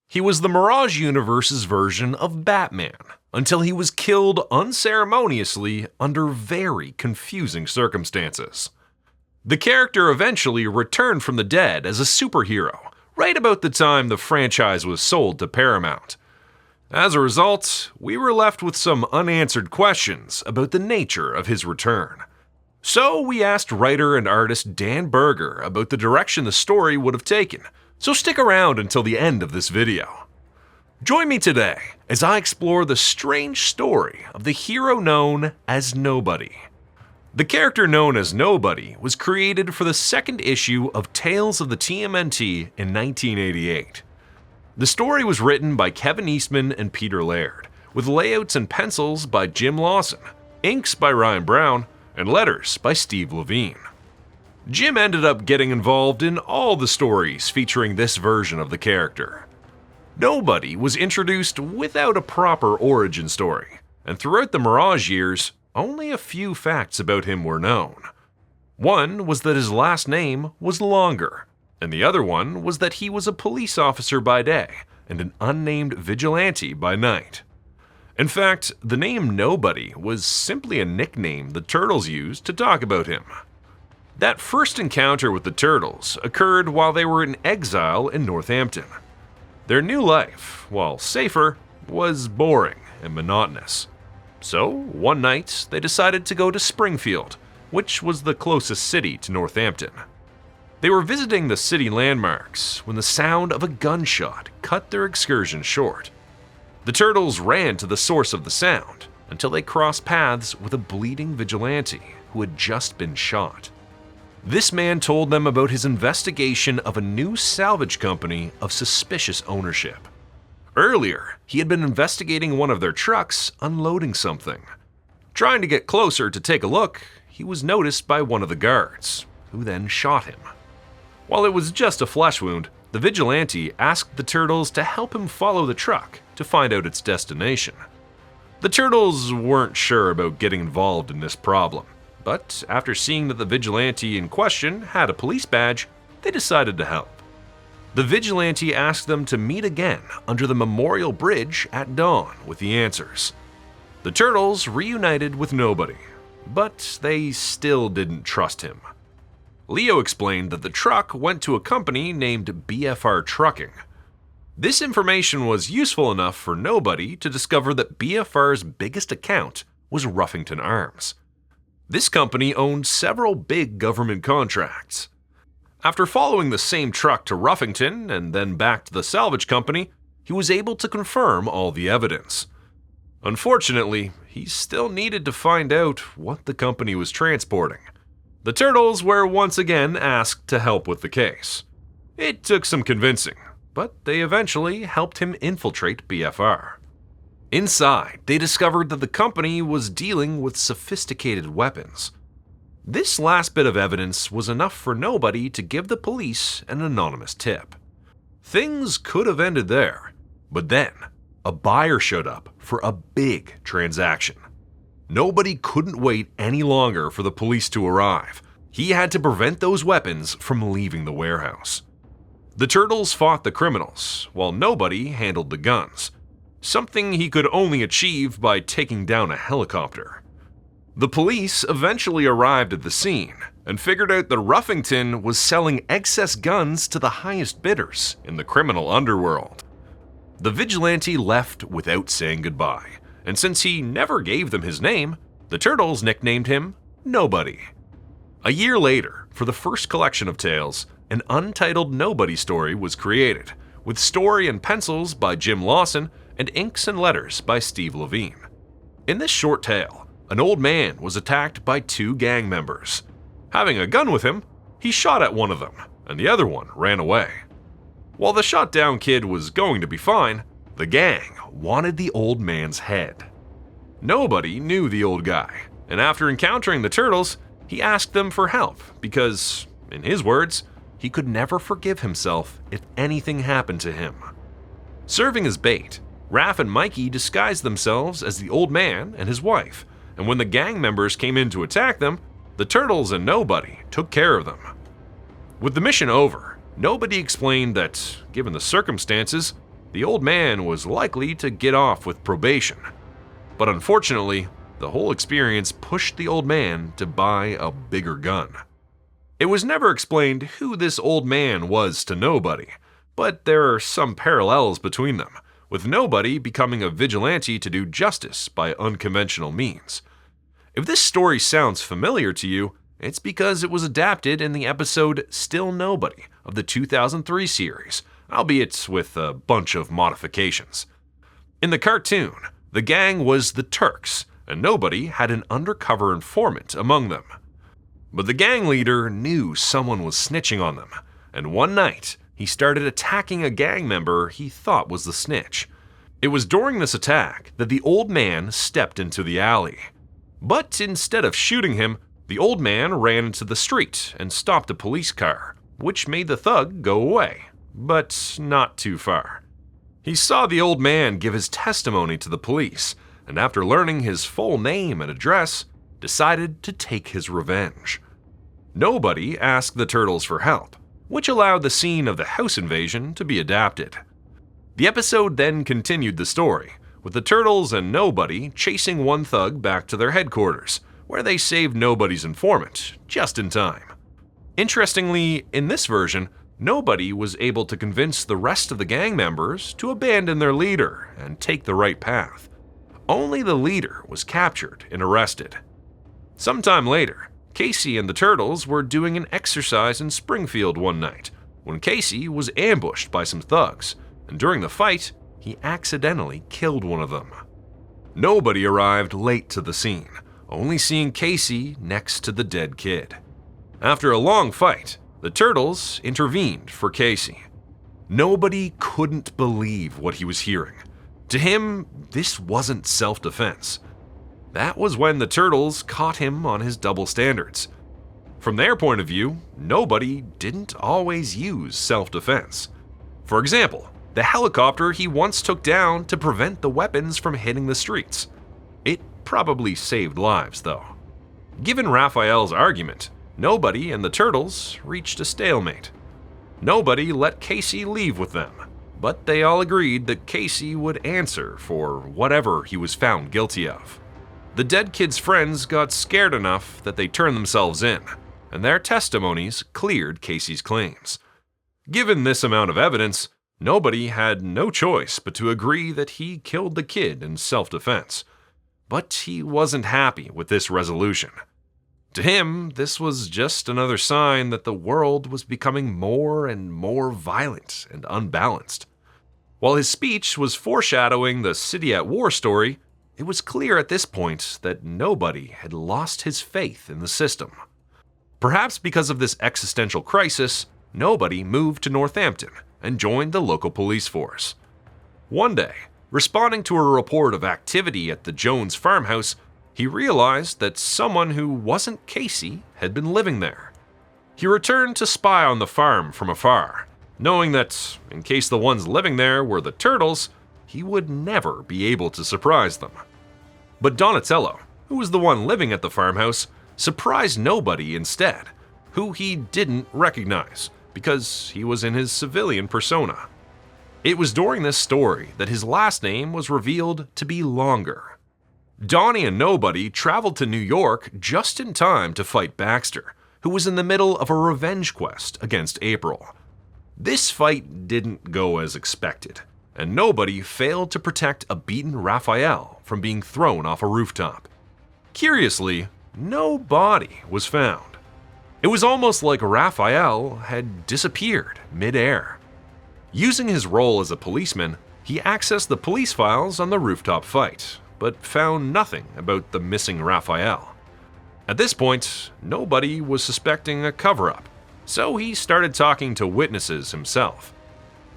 He was the Mirage Universe's version of Batman, until he was killed unceremoniously under very confusing circumstances. The character eventually returned from the dead as a superhero, right about the time the franchise was sold to Paramount. As a result, we were left with some unanswered questions about the nature of his return. So we asked writer and artist Dan Berger about the direction the story would have taken, so stick around until the end of this video. Join me today as I explore the strange story of the hero known as Nobody. The character known as Nobody was created for the second issue of Tales of the TMNT in 1988. The story was written by Kevin Eastman and Peter Laird, with layouts and pencils by Jim Lawson, inks by Ryan Brown, and letters by Steve Levine. Jim ended up getting involved in all the stories featuring this version of the character. Nobody was introduced without a proper origin story, and throughout the Mirage years, only a few facts about him were known. One was that his last name was longer, and the other one was that he was a police officer by day and an unnamed vigilante by night. In fact, the name Nobody was simply a nickname the Turtles used to talk about him. That first encounter with the Turtles occurred while they were in exile in Northampton. Their new life, while safer, was boring and monotonous. So, one night, they decided to go to Springfield, which was the closest city to Northampton. They were visiting the city landmarks when the sound of a gunshot cut their excursion short. The Turtles ran to the source of the sound until they crossed paths with a bleeding vigilante who had just been shot. This man told them about his investigation of a new salvage company of suspicious ownership. Earlier, he had been investigating one of their trucks unloading something. Trying to get closer to take a look, he was noticed by one of the guards, who then shot him. While it was just a flesh wound, the vigilante asked the Turtles to help him follow the truck to find out its destination. The Turtles weren't sure about getting involved in this problem, but after seeing that the vigilante in question had a police badge, they decided to help. The vigilante asked them to meet again under the Memorial Bridge at dawn with the answers. The Turtles reunited with Nobody, but they still didn't trust him. Leo explained that the truck went to a company named BFR Trucking. This information was useful enough for Nobody to discover that BFR's biggest account was Ruffington Arms. This company owned several big government contracts. After following the same truck to Ruffington and then back to the salvage company, he was able to confirm all the evidence. Unfortunately, he still needed to find out what the company was transporting. The Turtles were once again asked to help with the case. It took some convincing, but they eventually helped him infiltrate BFR. Inside, they discovered that the company was dealing with sophisticated weapons. This last bit of evidence was enough for Nobody to give the police an anonymous tip. Things could have ended there, but then a buyer showed up for a big transaction. Nobody couldn't wait any longer for the police to arrive. He had to prevent those weapons from leaving the warehouse. The Turtles fought the criminals, while Nobody handled the guns, something he could only achieve by taking down a helicopter. The police eventually arrived at the scene and figured out that Ruffington was selling excess guns to the highest bidders in the criminal underworld. The vigilante left without saying goodbye, and since he never gave them his name, the Turtles nicknamed him Nobody. A year later, for the first collection of tales, an untitled Nobody story was created, with story and pencils by Jim Lawson and inks and letters by Steve Levine. In this short tale, an old man was attacked by two gang members. Having a gun with him, he shot at one of them, and the other one ran away. While the shot-down kid was going to be fine, the gang wanted the old man's head. Nobody knew the old guy, and after encountering the Turtles, he asked them for help because, in his words, he could never forgive himself if anything happened to him. Serving as bait, Raph and Mikey disguised themselves as the old man and his wife, and when the gang members came in to attack them, the Turtles and Nobody took care of them. With the mission over, Nobody explained that, given the circumstances, the old man was likely to get off with probation. But unfortunately, the whole experience pushed the old man to buy a bigger gun. It was never explained who this old man was to Nobody, but there are some parallels between them, with Nobody becoming a vigilante to do justice by unconventional means. If this story sounds familiar to you, it's because it was adapted in the episode Still Nobody of the 2003 series, albeit with a bunch of modifications. In the cartoon, the gang was the Turks, and Nobody had an undercover informant among them. But the gang leader knew someone was snitching on them, and one night, he started attacking a gang member he thought was the snitch. It was during this attack that the old man stepped into the alley. But instead of shooting him, the old man ran into the street and stopped a police car, which made the thug go away, but not too far. He saw the old man give his testimony to the police, and after learning his full name and address, decided to take his revenge. Nobody asked the Turtles for help, which allowed the scene of the house invasion to be adapted. The episode then continued the story, with the Turtles and Nobody chasing one thug back to their headquarters, where they saved Nobody's informant just in time. Interestingly, in this version, Nobody was able to convince the rest of the gang members to abandon their leader and take the right path. Only the leader was captured and arrested. Sometime later, Casey and the Turtles were doing an exercise in Springfield one night when Casey was ambushed by some thugs, and during the fight, he accidentally killed one of them. Nobody arrived late to the scene, only seeing Casey next to the dead kid. After a long fight, the Turtles intervened for Casey. Nobody couldn't believe what he was hearing. To him, this wasn't self-defense. That was when the Turtles caught him on his double standards. From their point of view, Nobody didn't always use self-defense. For example, the helicopter he once took down to prevent the weapons from hitting the streets. It probably saved lives, though. Given Raphael's argument, Nobody and the Turtles reached a stalemate. Nobody let Casey leave with them, but they all agreed that Casey would answer for whatever he was found guilty of. The dead kid's friends got scared enough that they turned themselves in, and their testimonies cleared Casey's claims. Given this amount of evidence, Nobody had no choice but to agree that he killed the kid in self-defense. But he wasn't happy with this resolution. To him, this was just another sign that the world was becoming more and more violent and unbalanced. While his speech was foreshadowing the City at War story, it was clear at this point that Nobody had lost his faith in the system. Perhaps because of this existential crisis, Nobody moved to Northampton and joined the local police force. One day, responding to a report of activity at the Jones farmhouse, he realized that someone who wasn't Casey had been living there. He returned to spy on the farm from afar, knowing that, in case the ones living there were the Turtles, he would never be able to surprise them. But Donatello, who was the one living at the farmhouse, surprised Nobody instead, who he didn't recognize because he was in his civilian persona. It was during this story that his last name was revealed to be longer. Donnie and Nobody traveled to New York just in time to fight Baxter, who was in the middle of a revenge quest against April. This fight didn't go as expected, and Nobody failed to protect a beaten Raphael from being thrown off a rooftop. Curiously, no body was found. It was almost like Raphael had disappeared mid-air. Using his role as a policeman, he accessed the police files on the rooftop fight, but found nothing about the missing Raphael. At this point, Nobody was suspecting a cover-up, so he started talking to witnesses himself.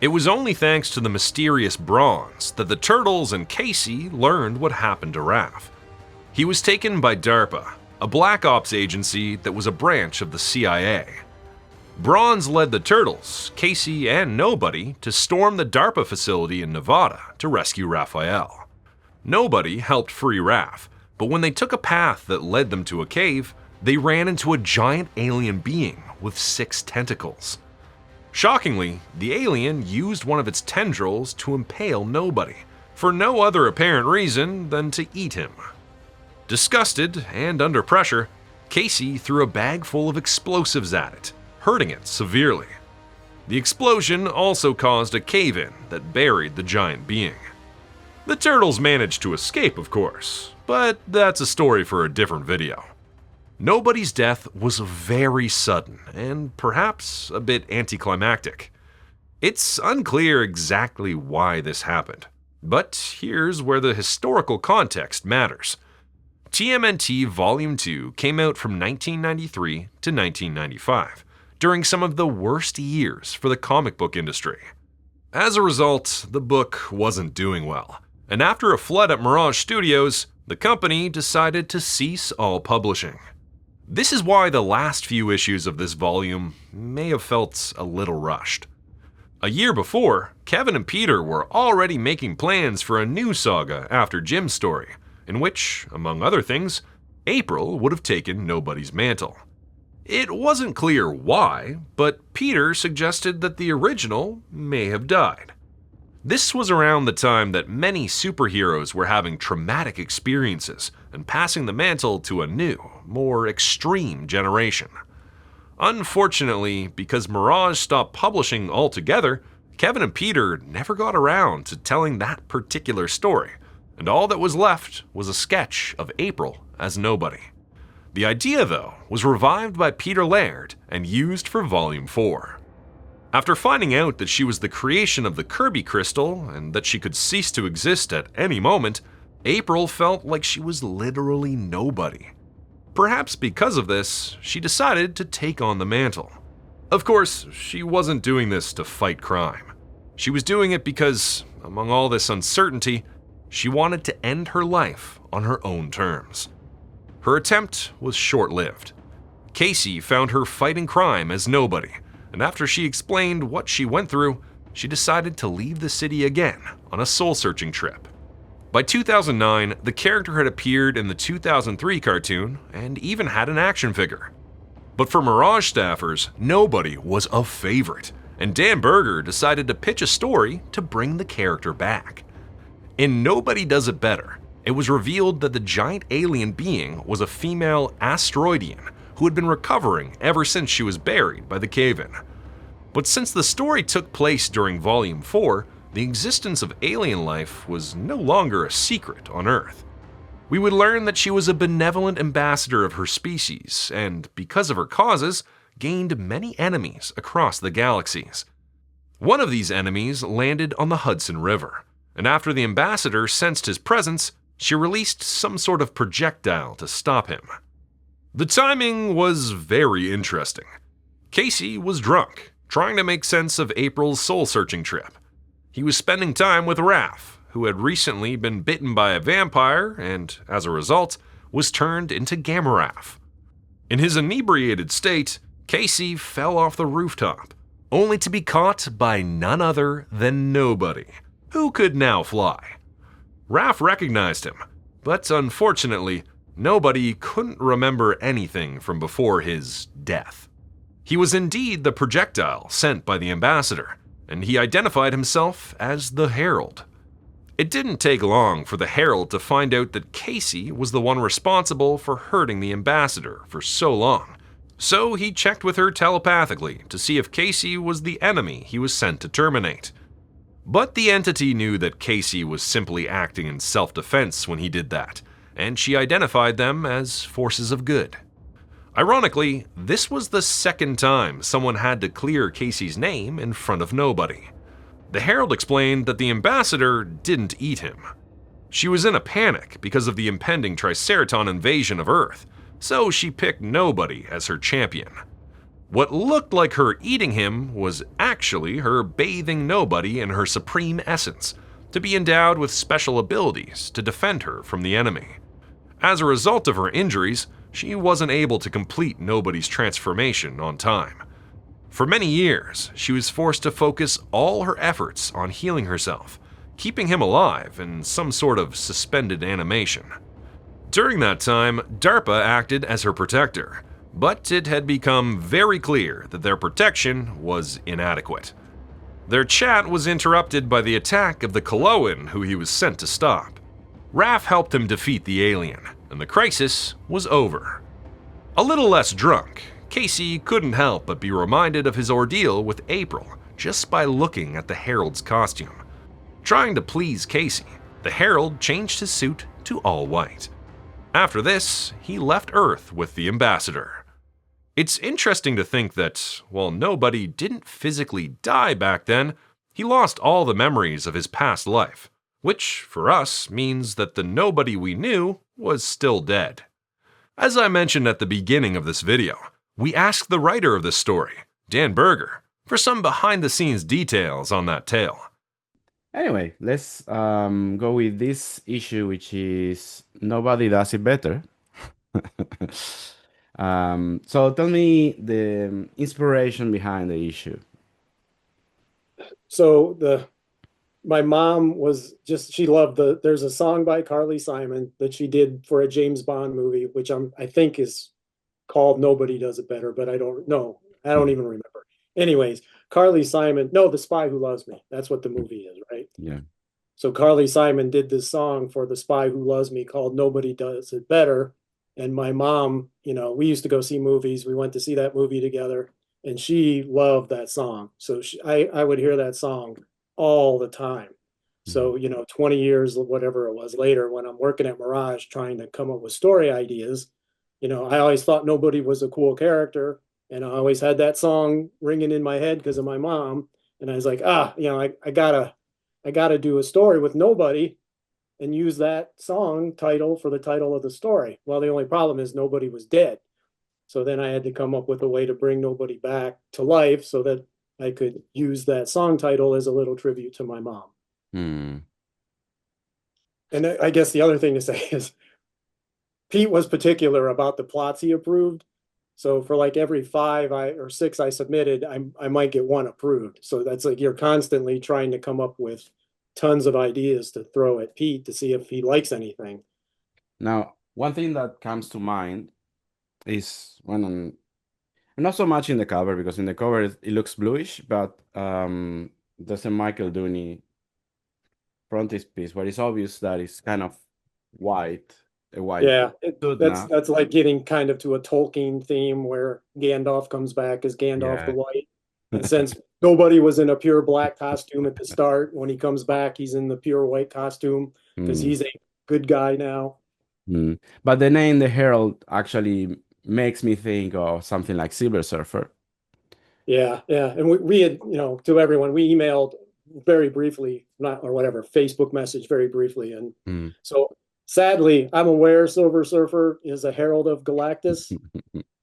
It was only thanks to the mysterious bronze that the Turtles and Casey learned what happened to Raph. He was taken by DARPA, a black ops agency that was a branch of the CIA. Bronze led the Turtles, Casey, and Nobody to storm the DARPA facility in Nevada to rescue Raphael. Nobody helped free Raph, but when they took a path that led them to a cave, they ran into a giant alien being with 6 tentacles. Shockingly, the alien used one of its tendrils to impale Nobody, for no other apparent reason than to eat him. Disgusted and under pressure, Casey threw a bag full of explosives at it, hurting it severely. The explosion also caused a cave-in that buried the giant being. The turtles managed to escape, of course, but that's a story for a different video. Nobody's death was very sudden and perhaps a bit anticlimactic. It's unclear exactly why this happened, but here's where the historical context matters. TMNT Volume 2 came out from 1993 to 1995, during some of the worst years for the comic book industry. As a result, the book wasn't doing well, and after a flood at Mirage Studios, the company decided to cease all publishing. This is why the last few issues of this volume may have felt a little rushed. A year before, Kevin and Peter were already making plans for a new saga after Jim's story, in which, among other things, April would have taken Nobody's mantle. It wasn't clear why, but Peter suggested that the original may have died. This was around the time that many superheroes were having traumatic experiences and passing the mantle to a new, more extreme generation. Unfortunately, because Mirage stopped publishing altogether, Kevin and Peter never got around to telling that particular story, and all that was left was a sketch of April as Nobody. The idea, though, was revived by Peter Laird and used for Volume 4. After finding out that she was the creation of the Kirby Crystal and that she could cease to exist at any moment, April felt like she was literally nobody. Perhaps because of this, she decided to take on the mantle. Of course, she wasn't doing this to fight crime. She was doing it because, among all this uncertainty, she wanted to end her life on her own terms. Her attempt was short-lived. Casey found her fighting crime as Nobody, and after she explained what she went through, she decided to leave the city again on a soul-searching trip. By 2009, the character had appeared in the 2003 cartoon and even had an action figure. But for Mirage staffers, Nobody was a favorite, and Dan Berger decided to pitch a story to bring the character back. In Nobody Does It Better, it was revealed that the giant alien being was a female asteroidian who had been recovering ever since she was buried by the cave-in. But since the story took place during Volume 4, the existence of alien life was no longer a secret on Earth. We would learn that she was a benevolent ambassador of her species, and because of her causes, gained many enemies across the galaxies. One of these enemies landed on the Hudson River, and after the ambassador sensed his presence, she released some sort of projectile to stop him. The timing was very interesting. Casey was drunk, trying to make sense of April's soul-searching trip. He was spending time with Raph, who had recently been bitten by a vampire and, as a result, was turned into Gamma Raph. In his inebriated state, Casey fell off the rooftop, only to be caught by none other than Nobody, who could now fly. Raph recognized him, but unfortunately, Nobody couldn't remember anything from before his death. He was indeed the projectile sent by the ambassador, and he identified himself as the Herald. It didn't take long for the Herald to find out that Casey was the one responsible for hurting the ambassador for so long, so he checked with her telepathically to see if Casey was the enemy he was sent to terminate. But the entity knew that Casey was simply acting in self-defense when he did that, and she identified them as forces of good. Ironically, this was the second time someone had to clear Casey's name in front of Nobody. The Herald explained that the ambassador didn't eat him. She was in a panic because of the impending Triceraton invasion of Earth, so she picked Nobody as her champion. What looked like her eating him was actually her bathing Nobody in her supreme essence, to be endowed with special abilities to defend her from the enemy. As a result of her injuries, she wasn't able to complete Nobody's transformation on time. For many years, she was forced to focus all her efforts on healing herself, keeping him alive in some sort of suspended animation. During that time, DARPA acted as her protector, but it had become very clear that their protection was inadequate. Their chat was interrupted by the attack of the Kaloan who he was sent to stop. Raph helped him defeat the alien, and the crisis was over. A little less drunk, Casey couldn't help but be reminded of his ordeal with April just by looking at the Herald's costume. Trying to please Casey, the Herald changed his suit to all white. After this, he left Earth with the ambassador. It's interesting to think that, while nobody didn't physically die back then, he lost all the memories of his past life, which, for us, means that the nobody we knew was still dead. As I mentioned at the beginning of this video, we asked the writer of this story, Dan Berger, for some behind-the-scenes details on that tale. Anyway, let's go with this issue, which is Nobody Does It Better. So tell me the inspiration behind the issue. So my mom was she loved there's a song by Carly Simon that she did for a James Bond movie, which I think is called Nobody Does It Better, but I don't know. I don't even remember. Anyways, Carly Simon, no, The Spy Who Loves Me. That's what the movie is, right? Yeah. So Carly Simon did this song for The Spy Who Loves Me called Nobody Does It Better. And my mom, we used to go see movies. We went to see that movie together, and she loved that song. So I would hear that song all the time. So, 20 years, whatever it was later, when I'm working at Mirage trying to come up with story ideas, I always thought nobody was a cool character. And I always had that song ringing in my head because of my mom. And I was like, I gotta do a story with nobody and use that song title for the title of the story. Well, the only problem is nobody was dead. So then I had to come up with a way to bring nobody back to life so that I could use that song title as a little tribute to my mom. And I guess the other thing to say is Pete was particular about the plots he approved. So for like every 5 or 6 I submitted, I might get 1 approved. So that's like you're constantly trying to come up with tons of ideas to throw at Pete to see if he likes anything. Now, one thing that comes to mind is when I'm not so much in the cover, because in the cover it looks bluish, but there's a Michael Dooney frontispiece where it's obvious that it's kind of white. Yeah, that's like getting kind of to a Tolkien theme where Gandalf comes back as Gandalf the White. And since nobody was in a pure black costume at the start, when he comes back, he's in the pure white costume because he's a good guy now. But the name The Herald actually makes me think of something like Silver Surfer. Yeah. And we had, to everyone, we emailed very briefly, Facebook message very briefly. And so sadly, I'm aware Silver Surfer is a Herald of Galactus,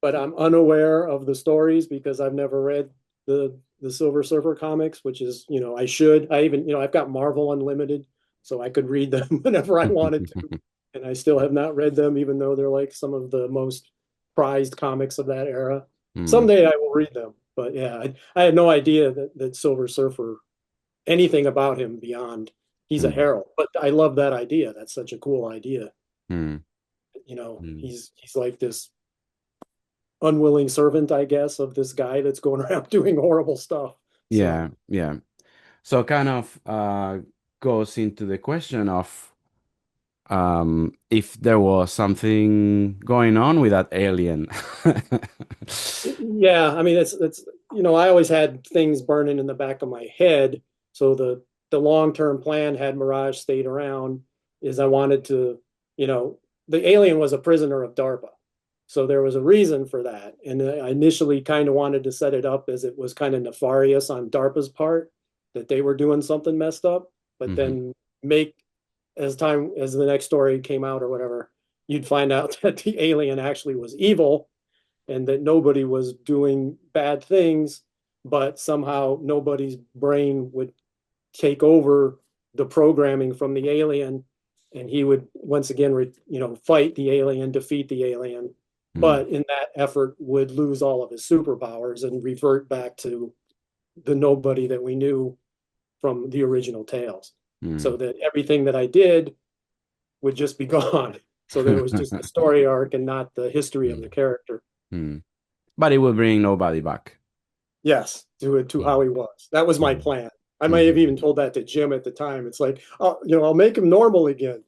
but I'm unaware of the stories because I've never read the Silver Surfer comics, which is, I should. I even, I've got Marvel Unlimited, so I could read them whenever I wanted to. And I still have not read them, even though they're like some of the most prized comics of that era. Someday I will read them. But yeah, I had no idea that Silver Surfer, anything about him beyond he's a herald. But I love that idea. That's such a cool idea. He's like this unwilling servant, I guess, of this guy that's going around doing horrible stuff. Yeah. So kind of goes into the question of if there was something going on with that alien. Yeah, I mean, it's I always had things burning in the back of my head. So the long-term plan, had Mirage stayed around, is I wanted to, the alien was a prisoner of DARPA. So there was a reason for that. And I initially kind of wanted to set it up as it was kind of nefarious on DARPA's part, that they were doing something messed up, but then as the next story came out or whatever, you'd find out that the alien actually was evil and that nobody was doing bad things, but somehow nobody's brain would take over the programming from the alien, and he would once again fight the alien, defeat the alien, but in that effort would lose all of his superpowers and revert back to the nobody that we knew from the original tales. So that everything that I did would just be gone. So that it was just the story arc and not the history of the character. But it will bring nobody back. Yes, to how he was. That was my plan. I might have even told that to Jim at the time. It's like, oh, I'll make him normal again.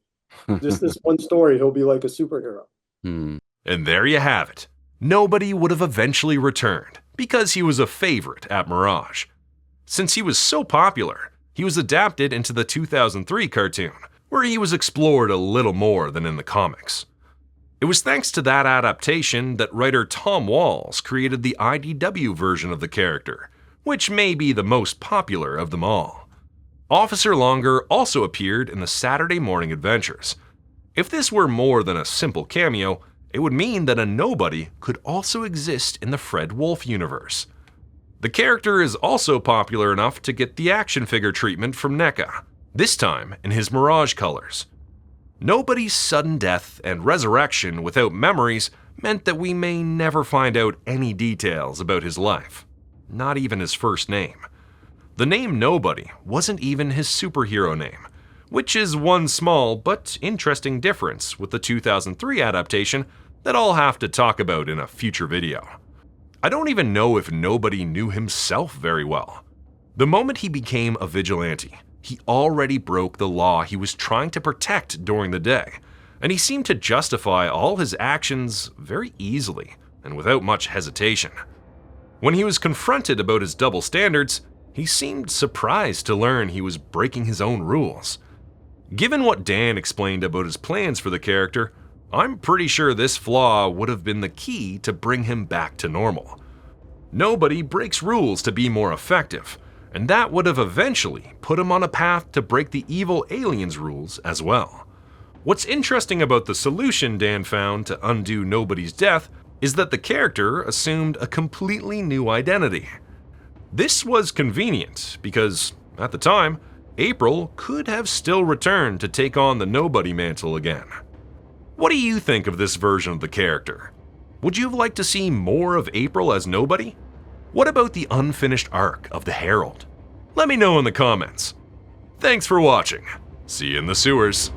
Just this one story, he'll be like a superhero. And there you have it. Nobody would have eventually returned because he was a favorite at Mirage. Since he was so popular, he was adapted into the 2003 cartoon, where he was explored a little more than in the comics. It was thanks to that adaptation that writer Tom Walls created the IDW version of the character, which may be the most popular of them all. Officer Longer also appeared in the Saturday Morning Adventures. If this were more than a simple cameo, it would mean that a nobody could also exist in the Fred Wolf universe. The character is also popular enough to get the action figure treatment from NECA, this time in his Mirage colors. Nobody's sudden death and resurrection without memories meant that we may never find out any details about his life, not even his first name. The name Nobody wasn't even his superhero name, which is one small but interesting difference with the 2003 adaptation that I'll have to talk about in a future video. I don't even know if Nobody knew himself very well. The moment he became a vigilante, he already broke the law he was trying to protect during the day, and he seemed to justify all his actions very easily and without much hesitation. When he was confronted about his double standards, he seemed surprised to learn he was breaking his own rules. Given what Dan explained about his plans for the character, I'm pretty sure this flaw would have been the key to bring him back to normal. Nobody breaks rules to be more effective, and that would have eventually put him on a path to break the evil aliens' rules as well. What's interesting about the solution Dan found to undo Nobody's death is that the character assumed a completely new identity. This was convenient because, at the time, April could have still returned to take on the Nobody mantle again. What do you think of this version of the character? Would you have liked to see more of April as Nobody? What about the unfinished arc of the Herald? Let me know in the comments. Thanks for watching. See you in the sewers.